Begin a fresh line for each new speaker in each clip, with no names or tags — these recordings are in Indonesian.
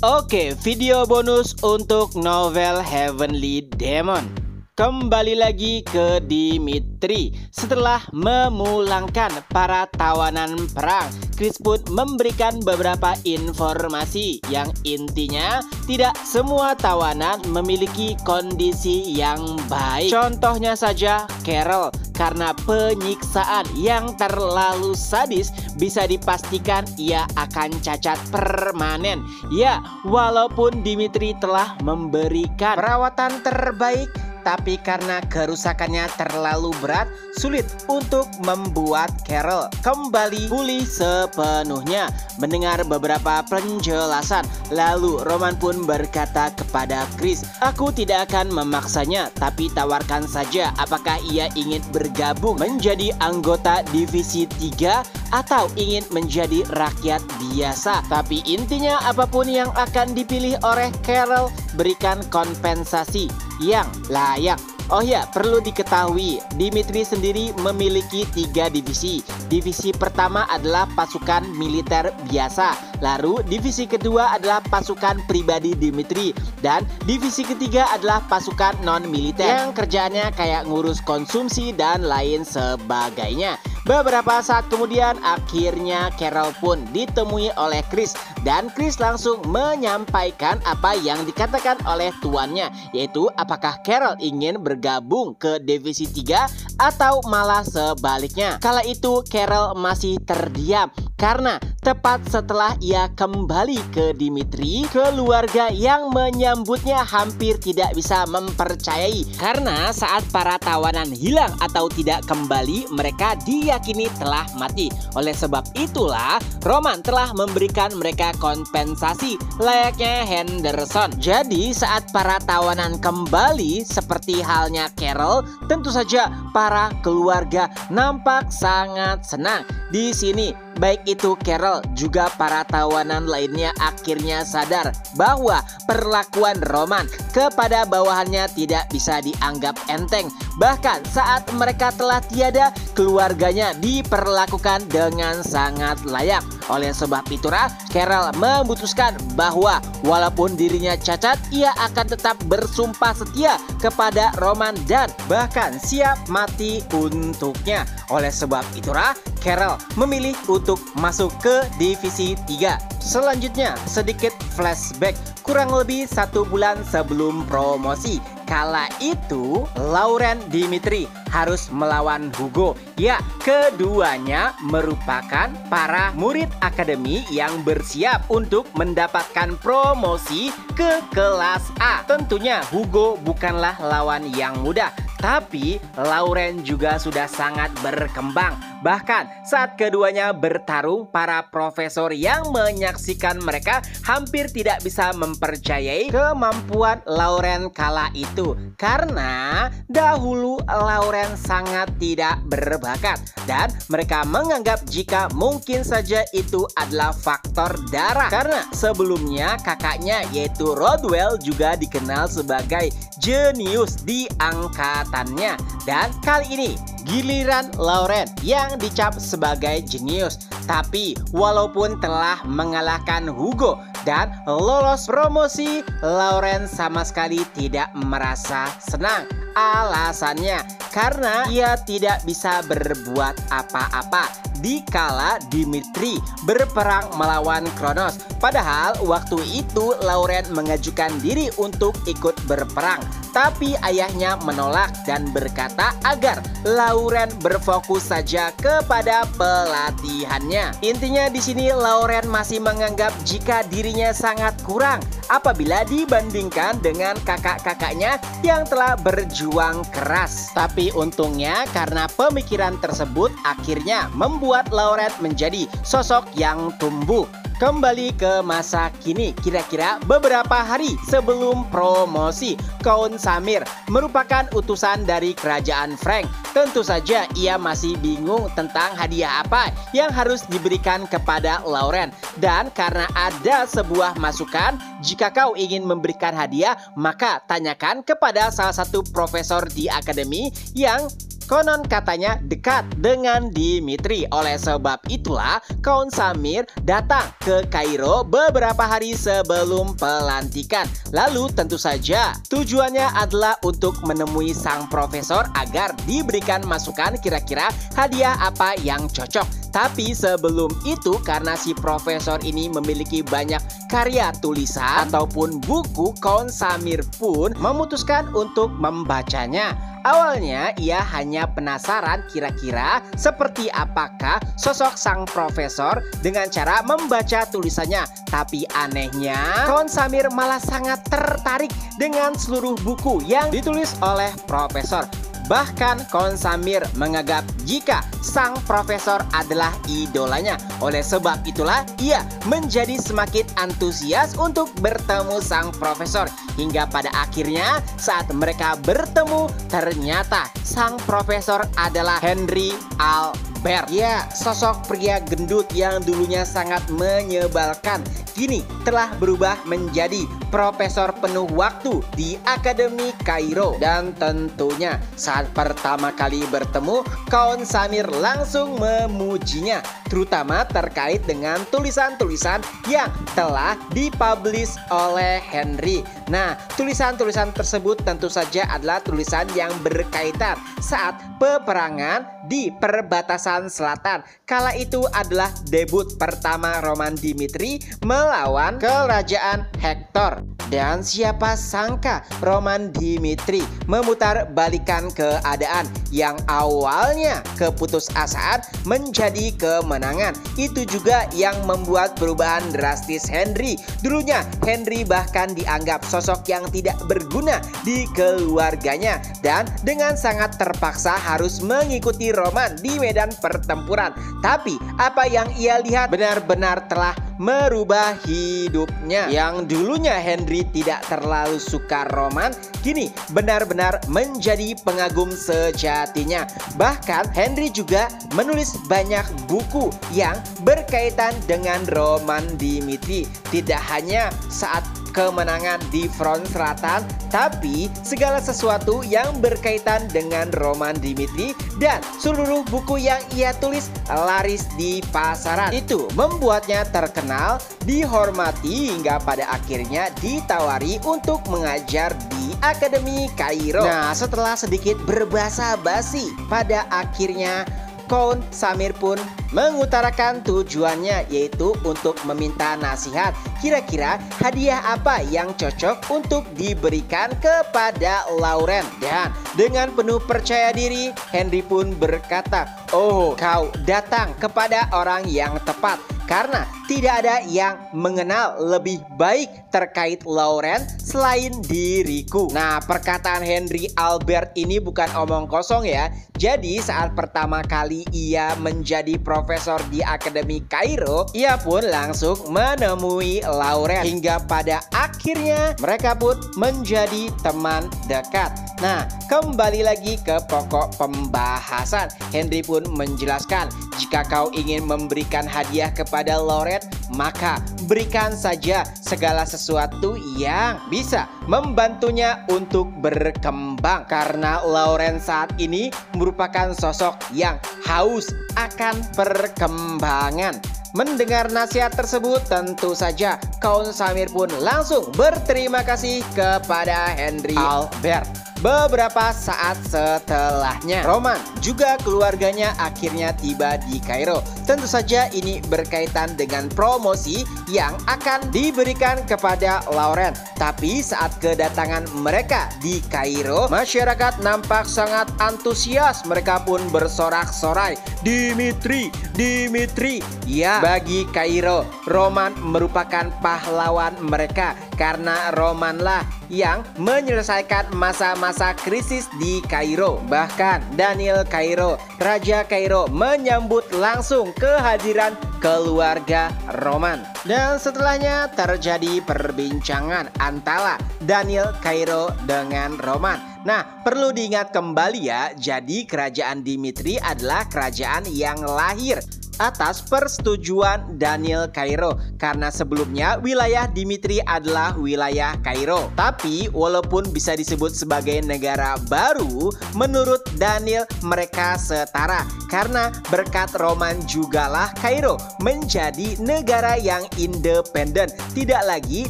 Oke, video bonus untuk novel Heavenly Demon. Kembali lagi ke Dimitri. Setelah memulangkan para tawanan perang, Chris pun memberikan beberapa informasi yang intinya tidak semua tawanan memiliki kondisi yang baik. Contohnya saja Carol, karena penyiksaan yang terlalu sadis bisa dipastikan ia akan cacat permanen. Ya, walaupun Dimitri telah memberikan perawatan terbaik, tapi karena kerusakannya terlalu berat, sulit untuk membuat Carol kembali pulih sepenuhnya. Mendengar beberapa penjelasan, lalu Roman pun berkata kepada Chris, "Aku tidak akan memaksanya, tapi tawarkan saja apakah ia ingin bergabung menjadi anggota Divisi 3 atau ingin menjadi rakyat biasa. Tapi intinya apapun yang akan dipilih oleh Carol, berikan kompensasi yang layak." Oh ya, perlu diketahui, Dimitri sendiri memiliki 3 divisi. Divisi pertama adalah pasukan militer biasa, lalu divisi kedua adalah pasukan pribadi Dimitri, dan divisi ketiga adalah pasukan non-militer yang kerjaannya kayak ngurus konsumsi dan lain sebagainya. Beberapa saat kemudian akhirnya Carol pun ditemui oleh Chris, dan Chris langsung menyampaikan apa yang dikatakan oleh tuannya, yaitu apakah Carol ingin bergabung ke Divisi 3 atau malah sebaliknya. Kala itu Carol masih terdiam karena tepat setelah ia kembali ke Dimitri, keluarga yang menyambutnya hampir tidak bisa mempercayai karena saat para tawanan hilang atau tidak kembali, mereka diyakini telah mati. Oleh sebab itulah Roman telah memberikan mereka kompensasi layaknya Henderson. Jadi saat para tawanan kembali seperti halnya Carol, tentu saja para keluarga nampak sangat senang. Di sini baik itu Carol juga para tawanan lainnya akhirnya sadar bahwa perlakuan Roman kepada bawahannya tidak bisa dianggap enteng. Bahkan saat mereka telah tiada, keluarganya diperlakukan dengan sangat layak. Oleh sebab itulah Carol memutuskan bahwa walaupun dirinya cacat, ia akan tetap bersumpah setia kepada Roman dan bahkan siap mati untuknya. Oleh sebab itulah Carol memilih untuk masuk ke Divisi 3. Selanjutnya sedikit flashback kurang lebih 1 bulan sebelum promosi. Kala itu Lauren Dimitri harus melawan Hugo. Ya, keduanya merupakan para murid akademi yang bersiap untuk mendapatkan promosi ke kelas A. Tentunya Hugo bukanlah lawan yang mudah, tapi Lauren juga sudah sangat berkembang. Bahkan saat keduanya bertarung, para profesor yang menyaksikan mereka hampir tidak bisa mempercayai kemampuan Lauren kala itu. Karena dahulu Lauren sangat tidak berbakat dan mereka menganggap jika mungkin saja itu adalah faktor darah. Karena sebelumnya kakaknya yaitu Rodwell juga dikenal sebagai jenius di angkatannya. Dan kali ini giliran Lauren yang dicap sebagai jenius. Tapi walaupun telah mengalahkan Hugo dan lolos promosi, Lauren sama sekali tidak merasa senang. Alasannya karena ia tidak bisa berbuat apa-apa dikala Dimitri berperang melawan Kronos. Padahal waktu itu Lauren mengajukan diri untuk ikut berperang, tapi ayahnya menolak dan berkata agar Lauren berfokus saja kepada pelatihannya. Intinya di sini Lauren masih menganggap jika dirinya sangat kurang apabila dibandingkan dengan kakak-kakaknya yang telah berjuang keras. Tapi untungnya karena pemikiran tersebut akhirnya membuat Lauren menjadi sosok yang tumbuh. Kembali ke masa kini, kira-kira beberapa hari sebelum promosi, Count Samir merupakan utusan dari kerajaan Frank. Tentu saja ia masih bingung tentang hadiah apa yang harus diberikan kepada Lauren. Dan karena ada sebuah masukan, jika kau ingin memberikan hadiah, maka tanyakan kepada salah satu profesor di akademi yang konon katanya dekat dengan Dimitri. Oleh sebab itulah Count Samir datang ke Kairo beberapa hari sebelum pelantikan. Lalu tentu saja tujuannya adalah untuk menemui sang profesor agar diberikan masukan kira-kira hadiah apa yang cocok. Tapi sebelum itu, karena si profesor ini memiliki banyak karya tulisan ataupun buku, Count Samir pun memutuskan untuk membacanya. Awalnya ia hanya penasaran kira-kira seperti apakah sosok sang profesor dengan cara membaca tulisannya. Tapi anehnya, Count Samir malah sangat tertarik dengan seluruh buku yang ditulis oleh profesor. Bahkan Count Samir menganggap jika sang profesor adalah idolanya. Oleh sebab itulah ia menjadi semakin antusias untuk bertemu sang profesor. Hingga pada akhirnya saat mereka bertemu, ternyata sang profesor adalah Henry Albert. Ya, sosok pria gendut yang dulunya sangat menyebalkan kini telah berubah menjadi profesor penuh waktu di Akademi Kairo. Dan tentunya saat pertama kali bertemu, Count Samir langsung memujinya, terutama terkait dengan tulisan-tulisan yang telah dipublish oleh Henry. Nah, tulisan-tulisan tersebut tentu saja adalah tulisan yang berkaitan saat peperangan di perbatasan selatan. Kala itu adalah debut pertama Roman Dimitri melawan kerajaan Hektor. Dan siapa sangka Roman Dimitri memutar balikan keadaan yang awalnya keputusasaan menjadi kemenangan. Itu juga yang membuat perubahan drastis Henry. Dulunya Henry bahkan dianggap sosok yang tidak berguna di keluarganya dan dengan sangat terpaksa harus mengikuti Roman di medan pertempuran. Tapi apa yang ia lihat benar-benar telah merubah hidupnya. Yang dulunya Henry tidak terlalu suka Roman, kini benar-benar menjadi pengagum sejatinya. Bahkan Henry juga menulis banyak buku yang berkaitan dengan Roman Dimitri. Tidak hanya saat kemenangan di front selatan, tapi segala sesuatu yang berkaitan dengan Roman Dimitri dan seluruh buku yang ia tulis laris di pasaran. Itu membuatnya terkenal, dihormati hingga pada akhirnya ditawari untuk mengajar di Akademi Kairo. Nah, setelah sedikit berbasa-basi, pada akhirnya Count Samir pun mengutarakan tujuannya, yaitu untuk meminta nasihat kira-kira hadiah apa yang cocok untuk diberikan kepada Lauren. Dan dengan penuh percaya diri, Henry pun berkata, "Oh, kau datang kepada orang yang tepat, karena tidak ada yang mengenal lebih baik terkait Lauren selain diriku." Nah, perkataan Henry Albert ini bukan omong kosong ya. Jadi saat pertama kali ia menjadi profesor di Akademi Kairo, ia pun langsung menemui Lauren. Hingga pada akhirnya mereka pun menjadi teman dekat. Nah, kembali lagi ke pokok pembahasan. Henry pun menjelaskan, jika kau ingin memberikan hadiah kepada Lauren, maka berikan saja segala sesuatu yang bisa membantunya untuk berkembang. Karena Lauren saat ini merupakan sosok yang haus akan perkembangan. Mendengar nasihat tersebut, tentu saja Count Samir pun langsung berterima kasih kepada Henry Albert. Beberapa saat setelahnya, Roman juga keluarganya akhirnya tiba di Kairo. Tentu saja ini berkaitan dengan promosi yang akan diberikan kepada Lauren. Tapi saat kedatangan mereka di Kairo, masyarakat nampak sangat antusias. Mereka pun bersorak-sorai, "Dimitri, Dimitri." Ya, bagi Kairo, Roman merupakan pahlawan mereka karena Romanlah yang menyelesaikan masa-masa krisis di Kairo. Bahkan Daniel Kairo, Raja Kairo, menyambut langsung kehadiran keluarga Roman. Dan setelahnya terjadi perbincangan antara Daniel Kairo dengan Roman. Nah, perlu diingat kembali ya, jadi kerajaan Dimitri adalah kerajaan yang lahir atas persetujuan Daniel Cairo, karena sebelumnya wilayah Dimitri adalah wilayah Kairo. Tapi walaupun bisa disebut sebagai negara baru, menurut Daniel mereka setara, karena berkat Roman jugalah Kairo menjadi negara yang independen, tidak lagi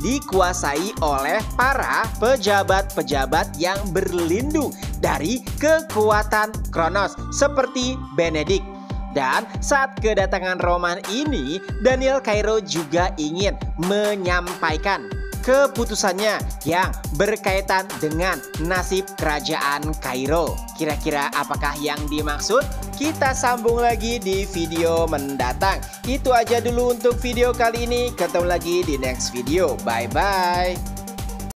dikuasai oleh para pejabat-pejabat yang berlindung dari kekuatan Kronos seperti Benedict. Dan saat kedatangan Roman ini, Daniel Cairo juga ingin menyampaikan keputusannya yang berkaitan dengan nasib kerajaan Kairo. Kira-kira apakah yang dimaksud? Kita sambung lagi di video mendatang. Itu aja dulu untuk video kali ini. Ketemu lagi di next video. Bye-bye.